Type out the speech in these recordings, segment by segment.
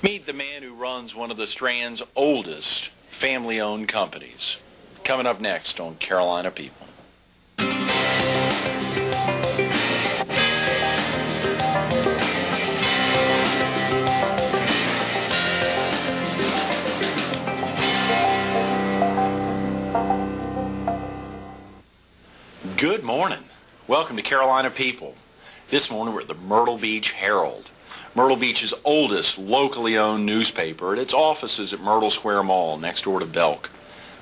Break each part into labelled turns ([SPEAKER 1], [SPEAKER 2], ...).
[SPEAKER 1] Meet the man who runs one of the Strand's oldest family-owned companies. Coming up next on Carolina People. Good morning. Welcome to Carolina People. This morning we're at the Myrtle Beach Herald, Myrtle Beach's oldest locally owned newspaper, at its offices at Myrtle Square Mall next door to Belk.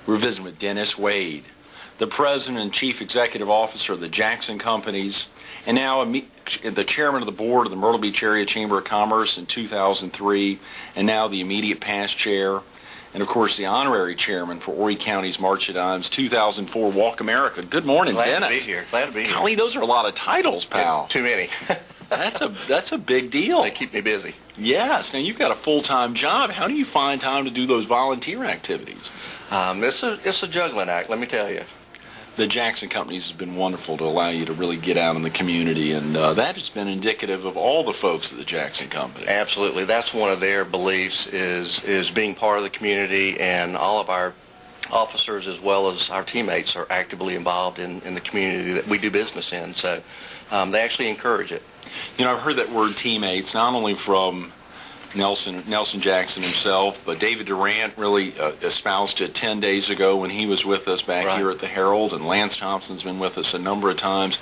[SPEAKER 1] We're visiting with Dennis Wade, the president and chief executive officer of the Jackson Companies, and now the chairman of the board of the Myrtle Beach Area Chamber of Commerce in 2003, and now the immediate past chair, and of course the honorary chairman for Horry County's March of Dimes 2004 Walk America. Good morning,
[SPEAKER 2] Dennis.
[SPEAKER 1] Glad
[SPEAKER 2] to be here.
[SPEAKER 1] Golly, those are a lot of titles, pal.
[SPEAKER 2] Yeah, too many.
[SPEAKER 1] That's a big deal.
[SPEAKER 2] They keep me busy.
[SPEAKER 1] Yes. Now you've got a full-time job. How do you find time to do those volunteer activities?
[SPEAKER 2] It's a juggling act, let me tell you.
[SPEAKER 1] The Jackson Companies has been wonderful to allow you to really get out in the community, and that has been indicative of all the folks at the Jackson Company.
[SPEAKER 2] Absolutely. That's one of their beliefs is being part of the community, and all of our officers as well as our teammates are actively involved in the community that we do business in. So they actually encourage it.
[SPEAKER 1] You know, I've heard that word teammates not only from Nelson Jackson himself, but David Durant really espoused it 10 days ago when he was with us back here at the Herald, and Lance Thompson's been with us a number of times.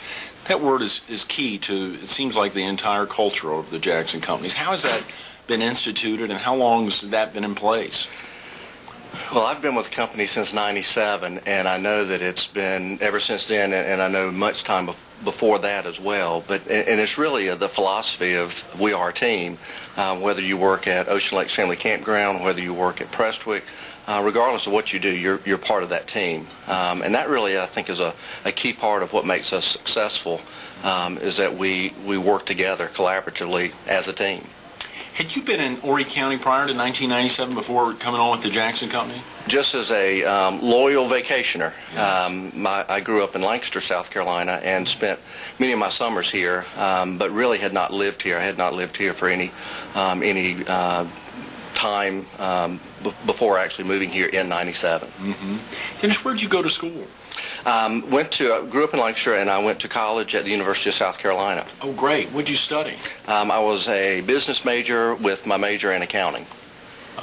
[SPEAKER 1] That word is key to, it seems like, the entire culture of the Jackson Companies. How has that been instituted, and how long has that been in place?
[SPEAKER 2] Well, I've been with the company since '97, and I know that it's been ever since then, and I know much time before that as well. And it's really the philosophy of we are a team, whether you work at Ocean Lakes Family Campground, whether you work at Prestwick, regardless of what you do, you're part of that team. And that really, I think, is a key part of what makes us successful, is that we work together collaboratively as a team.
[SPEAKER 1] Had you been in Horry County prior to 1997 before coming on with the Jackson Company?
[SPEAKER 2] Just as a loyal vacationer.
[SPEAKER 1] Yes.
[SPEAKER 2] I grew up in Lancaster, South Carolina, and spent many of my summers here, but really had not lived here. I had not lived here for any time before actually moving here in '97.
[SPEAKER 1] Mm-hmm. Dennis, where'd you go to school?
[SPEAKER 2] Grew up in Lancaster, and I went to college at the University of South Carolina.
[SPEAKER 1] Oh, great. What'd you study?
[SPEAKER 2] I was a business major with my major in accounting.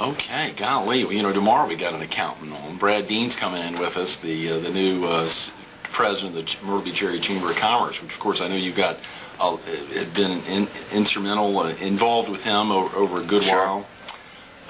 [SPEAKER 1] Okay, golly. Well, you know, tomorrow we got an accountant on. Brad Dean's coming in with us, the new president of the Myrtle Beach Area Chamber of Commerce, which, of course, I know you've got been instrumental, involved with him over a good while.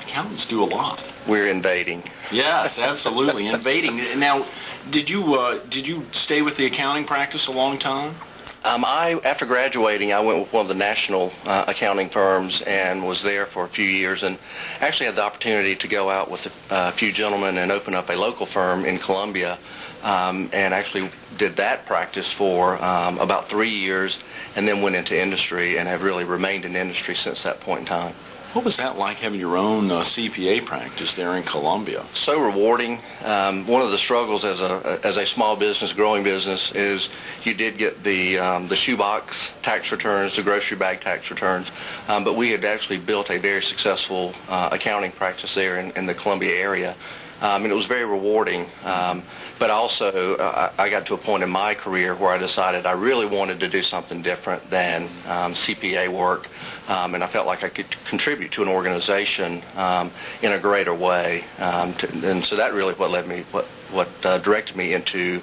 [SPEAKER 1] Accountants do a lot.
[SPEAKER 2] We're invading.
[SPEAKER 1] Yes, absolutely, invading. Now, did you stay with the accounting practice a long time?
[SPEAKER 2] After graduating, I went with one of the national accounting firms and was there for a few years, and actually had the opportunity to go out with a few gentlemen and open up a local firm in Columbia, and actually did that practice for about 3 years, and then went into industry and have really remained in industry since that point in time.
[SPEAKER 1] What was that like, having your own CPA practice there in Columbia?
[SPEAKER 2] So rewarding. One of the struggles as a small business, growing business, is you did get the shoebox tax returns, the grocery bag tax returns, but we had actually built a very successful accounting practice there in the Columbia area. And it was very rewarding. But also, I got to a point in my career where I decided I really wanted to do something different than CPA work, and I felt like I could contribute to an organization in a greater way. And so that really what directed me into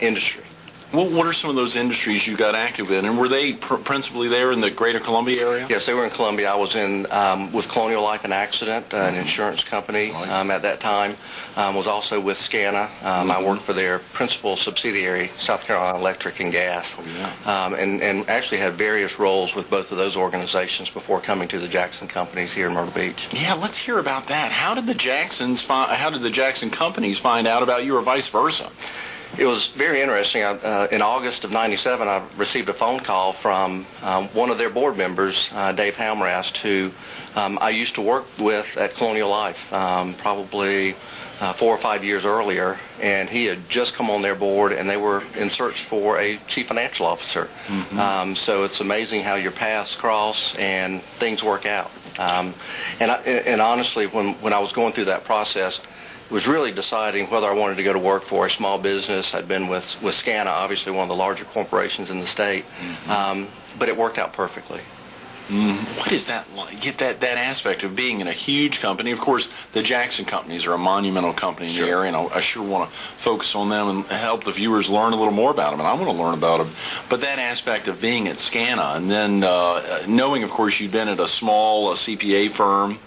[SPEAKER 2] industry.
[SPEAKER 1] Well, what are some of those industries you got active in, and were they principally there in the greater Columbia area?
[SPEAKER 2] Yes, they were in Columbia. I was in with Colonial Life and Accident, an insurance company at that time. Was also with SCANA. I worked for their principal subsidiary, South Carolina Electric and Gas, and actually had various roles with both of those organizations before coming to the Jackson Companies here in Myrtle Beach.
[SPEAKER 1] Yeah, let's hear about that. How did the Jackson Companies find out about you, or vice versa?
[SPEAKER 2] It was very interesting. In August of '97, I received a phone call from one of their board members, Dave Hamrast, who I used to work with at Colonial Life probably 4 or 5 years earlier, and he had just come on their board, and they were in search for a chief financial officer. So it's amazing how your paths cross and things work out. And honestly, when I was going through that process, it was really deciding whether I wanted to go to work for a small business. I'd been with SCANA, obviously one of the larger corporations in the state, but it worked out perfectly.
[SPEAKER 1] What is that like? Get that aspect of being in a huge company. Of course, the Jackson companies are a monumental company in the area, and I sure want to focus on them and help the viewers learn a little more about them, and I want to learn about them. But that aspect of being at SCANA, and then knowing, of course, you've been at a small CPA firm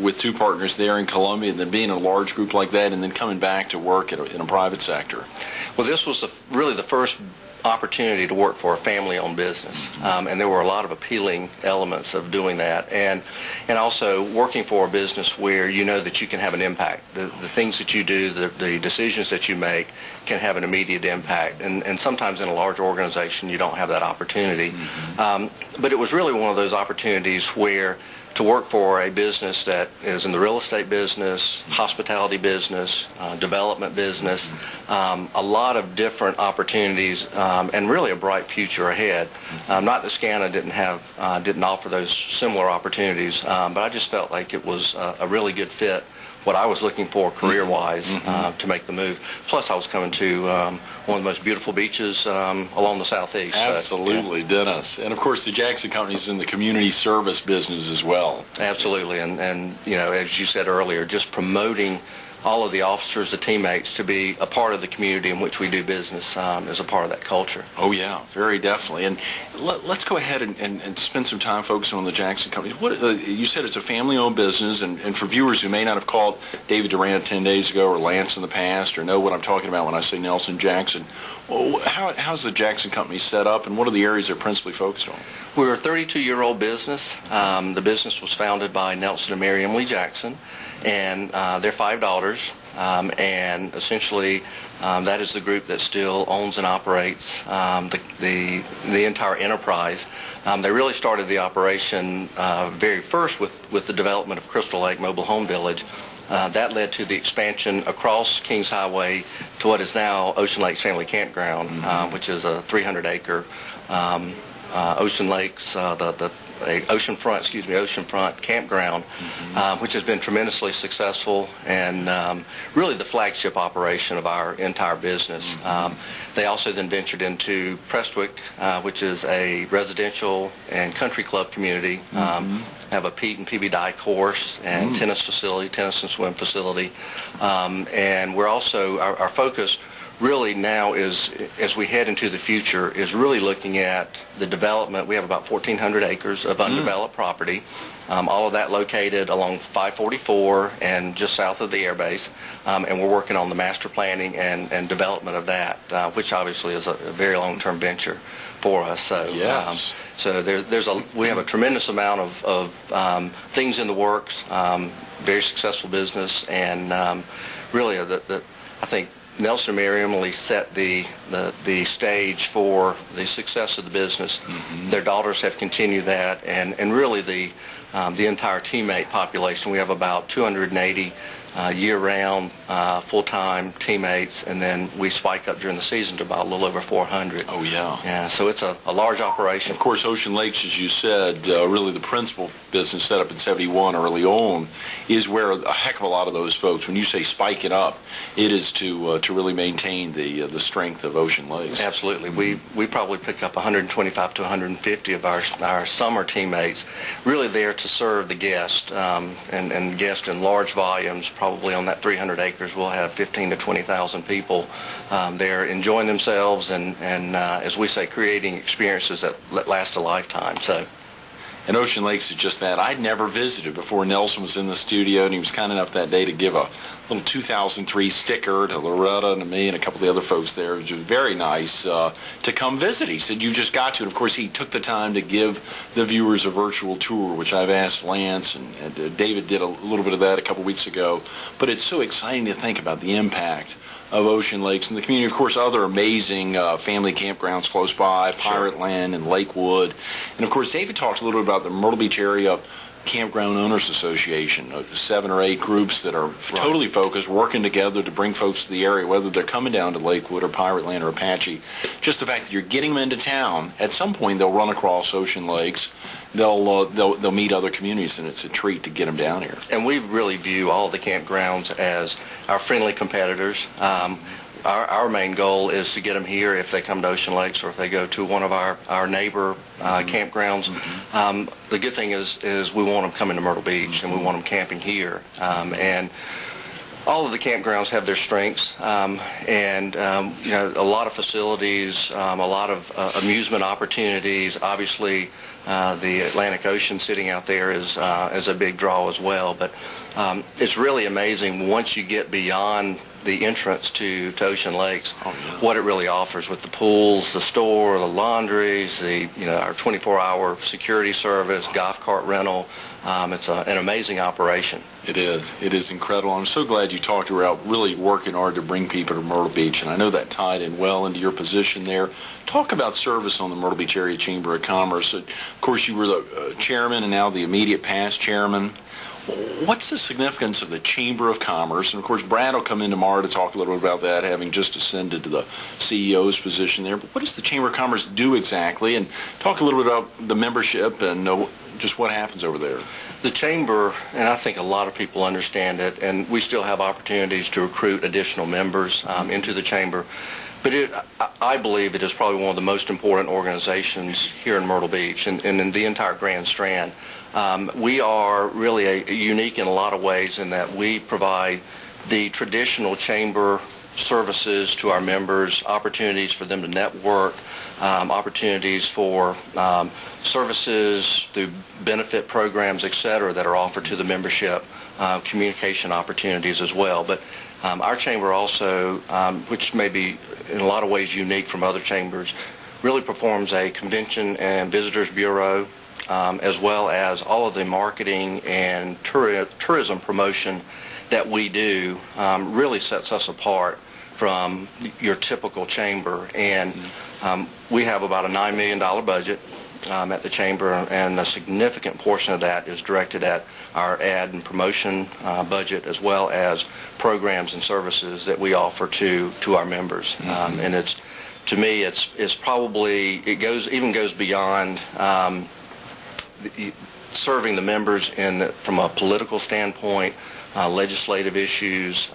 [SPEAKER 1] with two partners there in Columbia, and then being in a large group like that, and then coming back to work in a private sector.
[SPEAKER 2] Well, this was really the first opportunity to work for a family-owned business, and there were a lot of appealing elements of doing that, and also working for a business where you know that you can have an impact. The things that you do, the decisions that you make can have an immediate impact, and sometimes in a large organization you don't have that opportunity. But it was really one of those opportunities where to work for a business that is in the real estate business, hospitality business, development business, a lot of different opportunities, and really a bright future ahead. Not that SCANA didn't offer those similar opportunities, but I just felt like it was a really good fit, what I was looking for career-wise, to make the move. Plus, I was coming to one of the most beautiful beaches along the southeast.
[SPEAKER 1] Absolutely,
[SPEAKER 2] so,
[SPEAKER 1] Dennis. And of course, the Jackson Company is in the community service business as well.
[SPEAKER 2] Absolutely, and you know, as you said earlier, just promoting all of the officers, the teammates, to be a part of the community in which we do business as a part of that culture.
[SPEAKER 1] Oh, yeah, very definitely. And let's go ahead and spend some time focusing on the Jackson Company. You said it's a family-owned business, and for viewers who may not have called David Durant 10 days ago or Lance in the past or know what I'm talking about when I say Nelson Jackson, well, how's the Jackson Company set up, and what are the areas they're principally focused on?
[SPEAKER 2] We're a 32-year-old business. The business was founded by Nelson and Mary Emily Jackson, and their 5 daughters, and essentially that is the group that still owns and operates the entire enterprise. They really started the operation very first with the development of Crystal Lake Mobile Home Village. That led to the expansion across Kings Highway to what is now Ocean Lakes Family Campground, which is a 300-acre Ocean Lakes, oceanfront campground, which has been tremendously successful and really the flagship operation of our entire business. They also then ventured into Prestwick, which is a residential and country club community. Have a Pete and PB Dye course and tennis facility, tennis and swim facility. And we're also, our focus really now is, as we head into the future, is really looking at the development. We have about 1,400 acres of undeveloped property, all of that located along 544 and just south of the airbase, and we're working on the master planning and development of that, which obviously is a very long-term venture for us. So,
[SPEAKER 1] yes.
[SPEAKER 2] We have a tremendous amount of things in the works, very successful business, and really I think Nelson and Mary Emily set the stage for the success of the business. Their daughters have continued that, and really the entire teammate population. We have about 280 year-round full-time teammates, and then we spike up during the season to about a little over 400.
[SPEAKER 1] Oh, yeah.
[SPEAKER 2] Yeah, so it's a large operation.
[SPEAKER 1] Of course, Ocean Lakes, as you said, really the principal business set up in 71 early on is where a heck of a lot of those folks, when you say spike it up, it is to really maintain the strength of Ocean Lakes.
[SPEAKER 2] Absolutely. We probably pick up 125 to 150 of our summer teammates, really there to serve the guest, and guests in large volumes. Probably on that 300 acres, we'll have 15 to 20,000 people there enjoying themselves and as we say, creating experiences that last a lifetime. So.
[SPEAKER 1] And Ocean Lakes is just that. I'd never visited before Nelson was in the studio, and he was kind enough that day to give a little 2003 sticker to Loretta and to me and a couple of the other folks there. It was very nice to come visit. He said, you just got to. And, of course, he took the time to give the viewers a virtual tour, which I've asked Lance, and David did a little bit of that a couple weeks ago. But it's so exciting to think about the impact of Ocean Lakes and the community. Of course, other amazing family campgrounds close by, Pirate Land and Lakewood. And, of course, David talked a little bit about the Myrtle Beach Area Campground Owners Association, 7 or 8 groups that are totally focused, working together to bring folks to the area, whether they're coming down to Lakewood or Pirate Land or Apache. Just the fact that you're getting them into town, at some point they'll run across Ocean Lakes, they'll meet other communities, and it's a treat to get them down here.
[SPEAKER 2] And we really view all the campgrounds as our friendly competitors. Our main goal is to get them here if they come to Ocean Lakes or if they go to one of our neighbor campgrounds. The good thing is we want them coming to Myrtle Beach, and we want them camping here. And all of the campgrounds have their strengths, and a lot of facilities, a lot of amusement opportunities. Obviously, the Atlantic Ocean sitting out there is a big draw as well. But it's really amazing once you get beyond the entrance to Ocean Lakes, what it really offers with the pools, the store, the laundries, our 24-hour security service, golf cart rental. It's an amazing operation.
[SPEAKER 1] It is. It is incredible. I'm so glad you talked about really working hard to bring people to Myrtle Beach, and I know that tied in well into your position there. Talk about service on the Myrtle Beach Area Chamber of Commerce. Of course, you were the chairman and now the immediate past chairman. What's the significance of the Chamber of Commerce? And, of course, Brad will come in tomorrow to talk a little bit about that, having just ascended to the CEO's position there. But what does the Chamber of Commerce do exactly? And talk a little bit about the membership and just what happens over there.
[SPEAKER 2] The Chamber, and I think a lot of people understand it, and we still have opportunities to recruit additional members into the Chamber. But I believe it is probably one of the most important organizations here in Myrtle Beach and in the entire Grand Strand. We are really unique in a lot of ways in that we provide the traditional chamber services to our members, opportunities for them to network, opportunities for services through benefit programs, et cetera, that are offered to the membership, communication opportunities as well. But our chamber also, which may be in a lot of ways unique from other chambers, really performs a convention and visitors bureau, as well as all of the marketing and tourism promotion that we do really sets us apart from your typical chamber. And we have about a $9 million budget at the chamber, and a significant portion of that is directed at our ad and promotion budget, as well as programs and services that we offer to our members. And it's, to me, it's probably, it goes beyond serving the members from a political standpoint, legislative issues.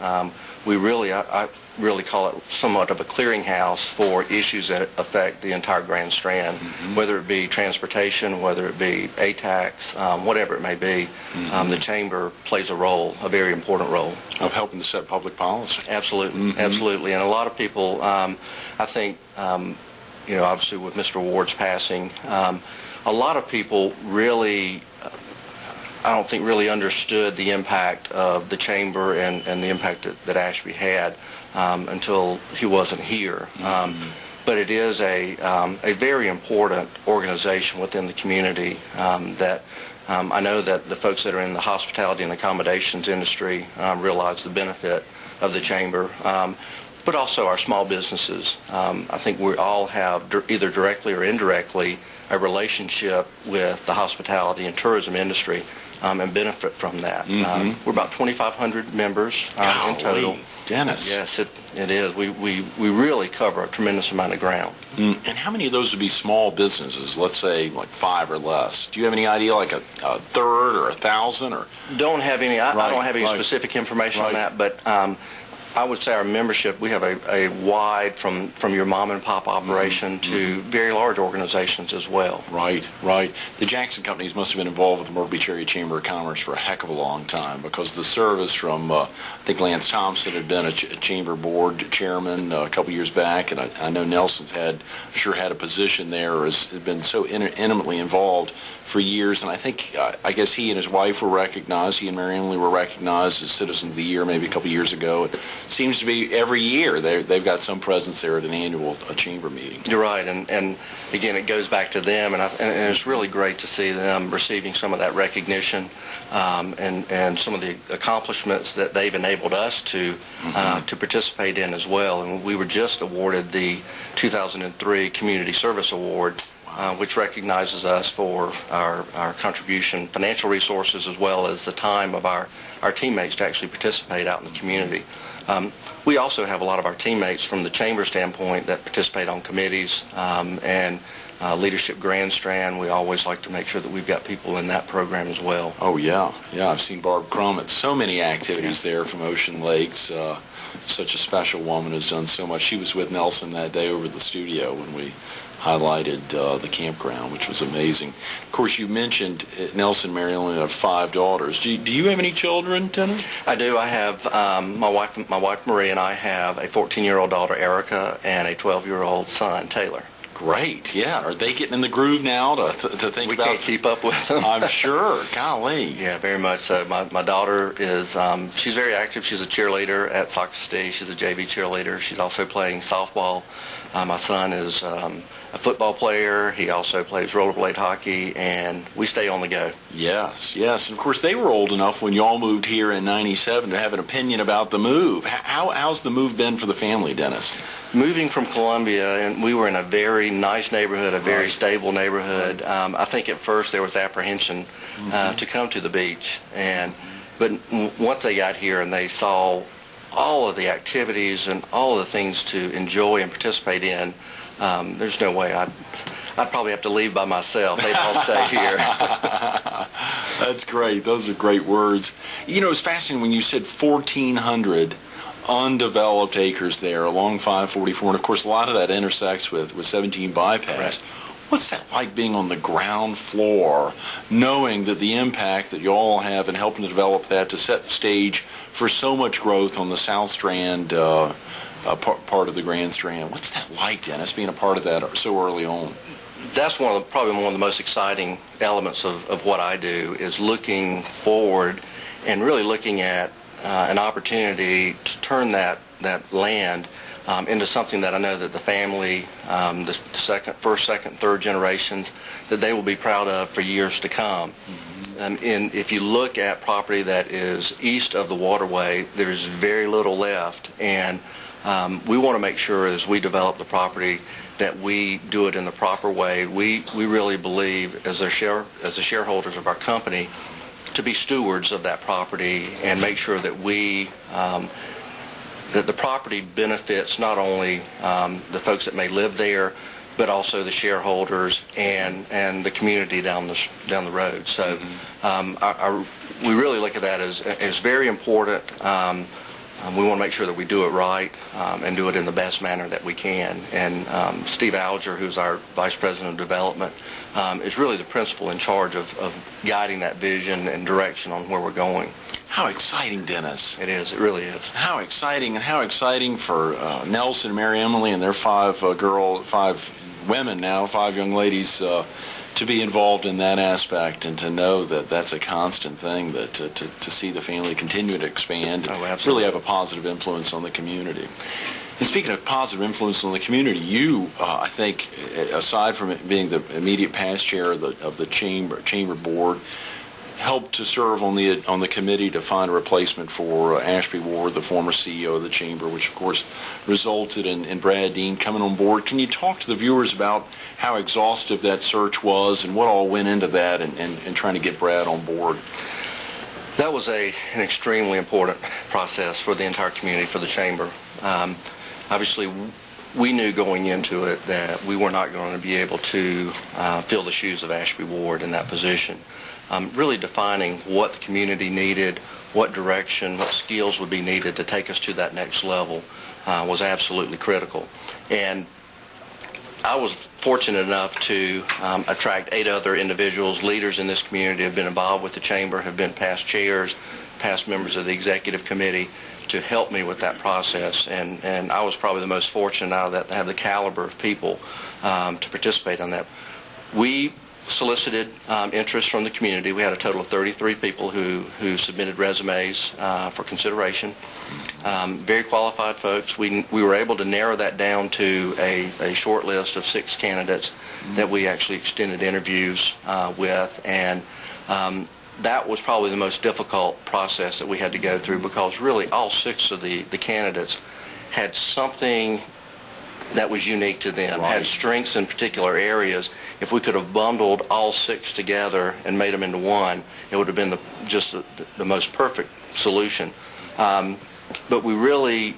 [SPEAKER 2] We really, I really call it somewhat of a clearinghouse for issues that affect the entire Grand Strand, whether it be transportation, whether it be ATAX, whatever it may be. The Chamber plays a very important role.
[SPEAKER 1] Of helping to set public policy.
[SPEAKER 2] Absolutely, absolutely. And a lot of people, I think, obviously with Mr. Ward's passing, a lot of people really, I don't think really understood the impact of the Chamber and the impact that Ashby had until he wasn't here. But it is a very important organization within the community that I know that the folks that are in the hospitality and accommodations industry realize the benefit of the Chamber. But also our small businesses. I think we all have either directly or indirectly a relationship with the hospitality and tourism industry and benefit from that. We're about 2,500 members in total.
[SPEAKER 1] Dennis.
[SPEAKER 2] Yes, it is. We really cover a tremendous amount of ground.
[SPEAKER 1] And how many of those would be small businesses, let's say like 5 or less? Do you have any idea, like a third or 1,000? Or
[SPEAKER 2] don't have any. I don't have any specific information on that, but I would say our membership, we have a wide, from your mom and pop operation to very large organizations as well.
[SPEAKER 1] Right. The Jackson companies must have been involved with the Myrtle Beach Area Chamber of Commerce for a heck of a long time, because the service from, I think Lance Thompson had been a chamber board chairman a couple years back, and I know Nelson's had a position there, or has been so intimately involved for years, and I guess he and his wife were recognized. He and Mary Emily were recognized as Citizens of the Year maybe a couple years ago. It seems to be every year they've got some presence there at an annual chamber meeting.
[SPEAKER 2] You're right, and again, it goes back to them, and it's really great to see them receiving some of that recognition and some of the accomplishments that they've enabled us to participate in as well. And we were just awarded the 2003 Community Service Award, which recognizes us for our contribution, financial resources, as well as the time of our teammates to actually participate out in the community. We also have a lot of our teammates from the chamber standpoint that participate on committees, and Leadership Grand Strand. We always like to make sure that we've got people in that program as well.
[SPEAKER 1] Oh, yeah. Yeah, I've seen Barb Crum at so many activities there from Ocean Lakes. Such a special woman, has done so much. She was with Nelson that day over at the studio when we highlighted the campground, which was amazing. Of course, you mentioned Nelson and Mary Ellen have 5 daughters. Do you have any children, Dennis?
[SPEAKER 2] I do. I have my wife Marie, and I have a 14-year-old daughter, Erica, and a 12-year-old son, Taylor.
[SPEAKER 1] Great, yeah. Are they getting in the groove now to think
[SPEAKER 2] we
[SPEAKER 1] about?
[SPEAKER 2] We can't keep up with them.
[SPEAKER 1] I'm sure. Golly.
[SPEAKER 2] Yeah, very much so. My daughter is, she's very active. She's a cheerleader at Sox City. She's a JV cheerleader. She's also playing softball. My son is a football player. He also plays rollerblade hockey, and we stay on the go.
[SPEAKER 1] Yes, yes. And of course, they were old enough when you all moved here in '97 to have an opinion about the move. How's the move been for the family, Dennis?
[SPEAKER 2] Moving from Columbia, and we were in a very nice neighborhood, a very stable neighborhood. I think at first there was apprehension to come to the beach, but once they got here and they saw all of the activities and all of the things to enjoy and participate in, there's no way I'd probably have to leave by myself. They'd all stay here.
[SPEAKER 1] That's great. Those are great words. You know, it's fascinating when you said 1,400 undeveloped acres there along 544, and of course a lot of that intersects with 17 bypass.
[SPEAKER 2] Right.
[SPEAKER 1] What's that like, being on the ground floor, knowing that the impact that you all have in helping to develop that to set the stage for so much growth on the South Strand part of the Grand Strand? What's that like, Dennis, being a part of that so early on?
[SPEAKER 2] That's probably one of the most exciting elements of what I do, is looking forward and really looking at an opportunity to turn that land into something that I know that the family, the first, second, third generations, that they will be proud of for years to come. And if you look at property that is east of the waterway, there's very little left, and we want to make sure as we develop the property that we do it in the proper way. We really believe, as the shareholders of our company, to be stewards of that property and make sure that that the property benefits not only the folks that may live there, but also the shareholders and the community down the road. So we really look at that as very important. We want to make sure that we do it right and do it in the best manner that we can. And Steve Alger, who's our Vice President of Development, is really the principal in charge of guiding that vision and direction on where we're going.
[SPEAKER 1] How exciting, Dennis.
[SPEAKER 2] It is. It really is.
[SPEAKER 1] How exciting, and how exciting for Nelson and Mary Emily and their 5 women now, 5 young ladies, to be involved in that aspect and to know that that's a constant thing, that to see the family continue to expand and really have a positive influence on the community. And speaking of positive influence on the community, you, I think, aside from it being the immediate past chair of the chamber board, helped to serve on the committee to find a replacement for Ashby Ward, the former CEO of the chamber, which of course resulted in Brad Dean coming on board. Can you talk to the viewers about how exhaustive that search was and what all went into that and trying to get Brad on board?
[SPEAKER 2] That was an extremely important process for the entire community, for the chamber. Obviously, we knew going into it that we were not going to be able to fill the shoes of Ashby Ward in that position. Really defining what the community needed, what direction, what skills would be needed to take us to that next level was absolutely critical. And I was fortunate enough to attract 8 other individuals, leaders in this community, have been involved with the chamber, have been past chairs, past members of the executive committee, to help me with that process. And I was probably the most fortunate out of that to have the caliber of people to participate on that. We solicited interest from the community. We had a total of 33 people who submitted resumes for consideration. Very qualified folks. We were able to narrow that down to a short list of 6 candidates that we actually extended interviews with, and that was probably the most difficult process that we had to go through, because really all 6 of the candidates had something that was unique to them, had strengths in particular areas. If we could have bundled all 6 together and made them into one, it would have been just the most perfect solution. But we really,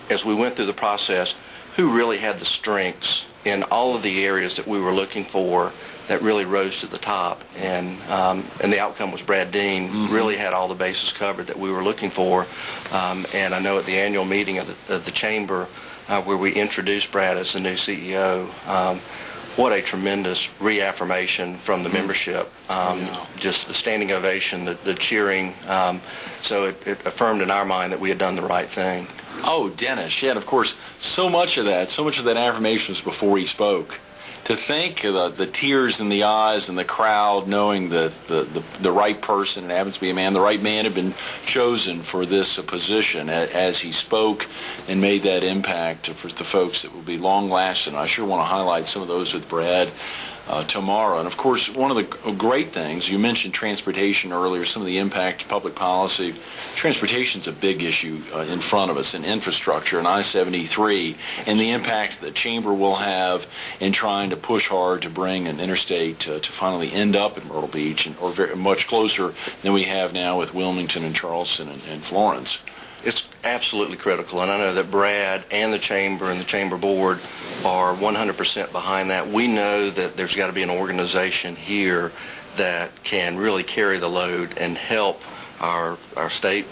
[SPEAKER 2] as we went through the process, who really had the strengths in all of the areas that we were looking for that really rose to the top, and the outcome was Brad Dean really had all the bases covered that we were looking for, and I know at the annual meeting of the chamber where we introduced Brad as the new CEO, what a tremendous reaffirmation from the membership, just the standing ovation, the cheering, so it affirmed in our mind that we had done the right thing.
[SPEAKER 1] Oh, Dennis, yeah, and of course, so much of that affirmation was before he spoke. To think of the tears in the eyes and the crowd knowing the right person, it happens to be a man, the right man had been chosen for this position as he spoke and made that impact for the folks that will be long lasting. I sure want to highlight some of those with Brad tomorrow. And of course, one of the great things, you mentioned transportation earlier, some of the impact, public policy. Transportation's a big issue in front of us, and infrastructure, and I-73, and the impact the chamber will have in trying to push hard to bring an interstate to finally end up at Myrtle Beach, or very much closer than we have now with Wilmington and Charleston and Florence.
[SPEAKER 2] It's absolutely critical, and I know that Brad and the chamber board are 100% behind that. We know that there's got to be an organization here that can really carry the load and help our state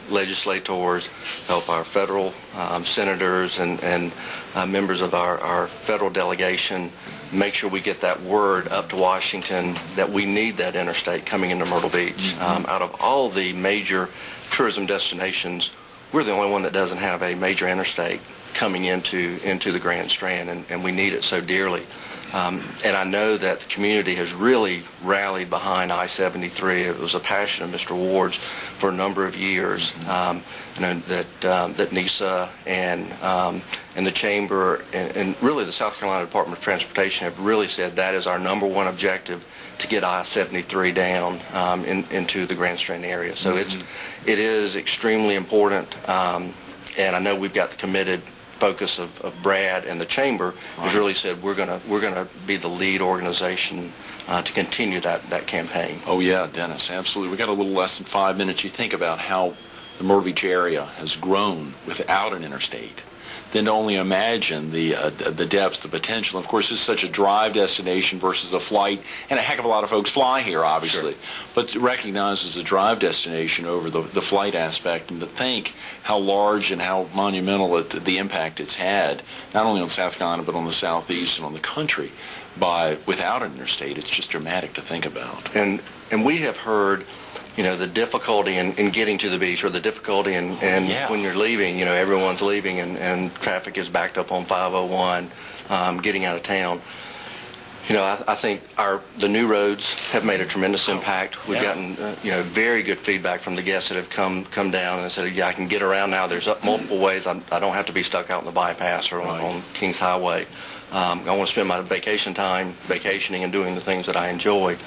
[SPEAKER 2] legislators, help our federal senators and members of our federal delegation make sure we get that word up to Washington that we need that interstate coming into Myrtle Beach. Out of all the major tourism destinations, we're the only one that doesn't have a major interstate coming into the Grand Strand, and we need it so dearly. And I know that the community has really rallied behind I-73. It was a passion of Mr. Ward's for a number of years. You know, that NISA and the chamber and really the South Carolina Department of Transportation have really said that is our number one objective, to get I-73 down into the Grand Strand area. So it is extremely important, and I know we've got the committed focus of Brad and the chamber has really said we're gonna be the lead organization to continue that campaign.
[SPEAKER 1] Oh yeah, Dennis, absolutely. We got a little less than 5 minutes. You think about how the Myrtle Beach area has grown without an interstate. Then to only imagine the depths, the potential. Of course, this is such a drive destination versus a flight, and a heck of a lot of folks fly here, obviously. Sure. But to recognize as a drive destination over the flight aspect, and to think how large and how monumental the impact it's had, not only on South Carolina, but on the Southeast and on the country, without an interstate. It's just dramatic to think about.
[SPEAKER 2] And we have heard, you know, the difficulty in getting to the beach, or the difficulty in when you're leaving, you know, everyone's leaving and traffic is backed up on 501 getting out of town. You know, I think the new roads have made a tremendous impact. We've gotten, you know, very good feedback from the guests that have come down and said, yeah, I can get around now. There's multiple ways. I don't have to be stuck out in the bypass or on Kings Highway. I want to spend my vacation time vacationing and doing the things that I enjoy.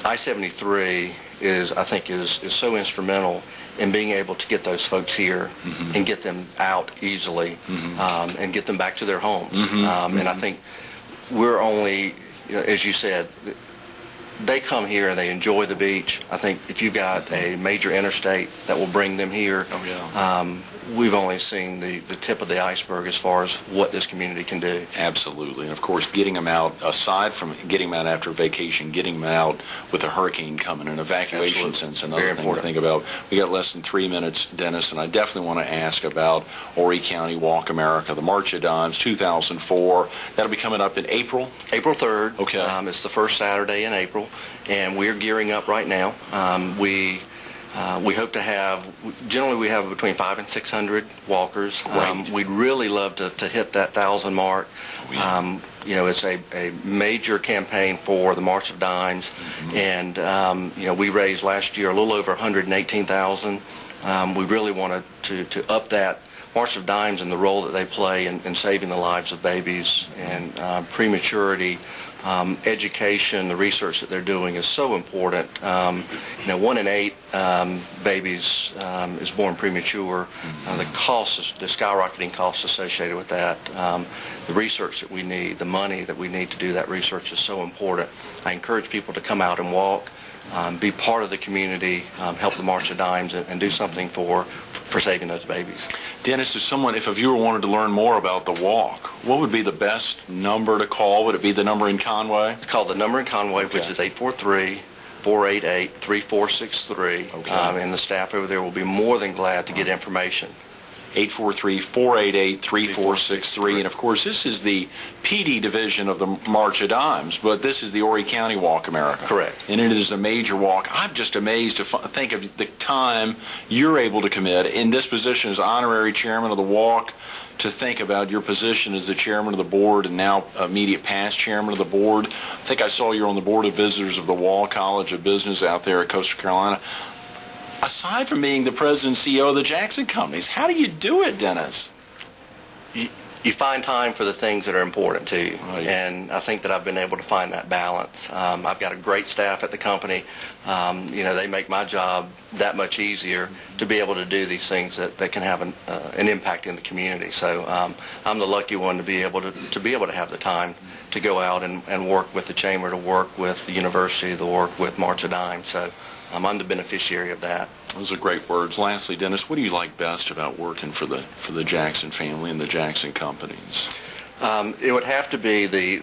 [SPEAKER 2] I-73 I think is so instrumental in being able to get those folks here and get them out easily and get them back to their homes. And I think we're only, you know, as you said, they come here and they enjoy the beach. I think if you've got a major interstate that will bring them here, we've only seen the tip of the iceberg as far as what this community can do.
[SPEAKER 1] Absolutely. And of course, getting them out, aside from getting them out after vacation, getting them out with a hurricane coming, an evacuation sense, another thing to think about. We got less than 3 minutes, Dennis, and I definitely want to ask about Horry County Walk America, the March of Dimes 2004. That'll be coming up in April?
[SPEAKER 2] April 3rd.
[SPEAKER 1] Okay.
[SPEAKER 2] It's the first Saturday in April, and we're gearing up right now. We hope to have, generally we have between 500 and 600 walkers. We'd really love to hit that 1,000 mark. You know, it's a major campaign for the March of Dimes, and you know, we raised last year a little over $118,000. We really wanted to up that. March of Dimes and the role that they play in saving the lives of babies and prematurity. Education, the research that they're doing is so important. You know, 1 in 8 babies is born premature. The costs, the skyrocketing costs associated with that, the research that we need, the money that we need to do that research is so important. I encourage people to come out and walk. be part of the community, help the March of Dimes, and do something for saving those babies.
[SPEAKER 1] Dennis, if a viewer wanted to learn more about the walk, what would be the best number to call? Would it be the number in Conway?
[SPEAKER 2] It's called the number in Conway,
[SPEAKER 1] Okay.
[SPEAKER 2] which is 843-488-3463.
[SPEAKER 1] Okay.
[SPEAKER 2] And the staff over there will be more than glad to get information.
[SPEAKER 1] 843-488-3463. And, of course, this is the PD division of the March of Dimes, but this is the Horry County Walk America.
[SPEAKER 2] Correct.
[SPEAKER 1] And it is a major walk. I'm just amazed to think of the time you're able to commit in this position as honorary chairman of the walk, to think about your position as the chairman of the board and now immediate past chairman of the board. I think I saw you're on the board of visitors of the Wall College of Business out there at Coastal Carolina. Aside from being the president and CEO of the Jackson Companies, how do you do it, Dennis?
[SPEAKER 2] You find time for the things that are important to you,
[SPEAKER 1] Right.
[SPEAKER 2] and I think that I've been able to find that balance. I've got a great staff at the company. They make my job that much easier to be able to do these things that can have an impact in the community. So I'm the lucky one to be able to have the time to go out and work with the chamber, to work with the university, to work with March of Dimes. So I'm the beneficiary of that.
[SPEAKER 1] Those are great words. Lastly, Dennis, what do you like best about working for the Jackson family and the Jackson Companies?
[SPEAKER 2] It would have to be the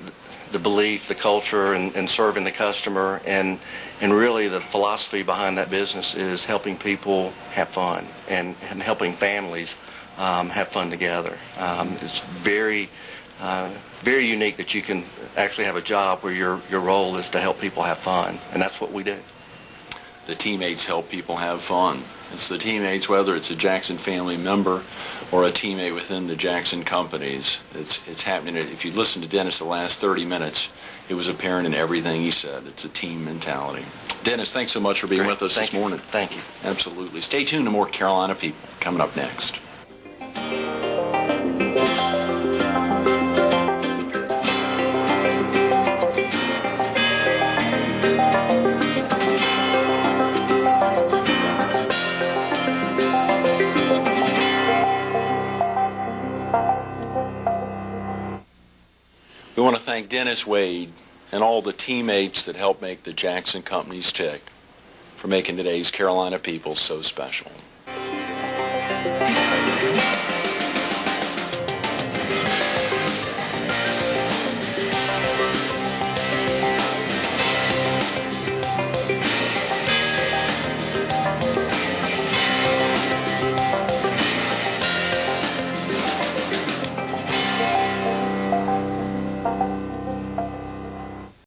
[SPEAKER 2] belief, the culture, and serving the customer, and really the philosophy behind that business is helping people have fun and helping families have fun together. It's very unique that you can actually have a job where your role is to help people have fun, and that's what we do.
[SPEAKER 1] The teammates help people have fun. It's the teammates, whether it's a Jackson family member or a teammate within the Jackson Companies. It's happening. If you listen to Dennis the last 30 minutes, it was apparent in everything he said. It's a team mentality. Dennis, thanks so much for being with us this morning.
[SPEAKER 2] Thank you.
[SPEAKER 1] Absolutely. Stay tuned to more Carolina People coming up next. We want to thank Dennis Wade and all the teammates that help make the Jackson Companies tick for making today's Carolina People so special.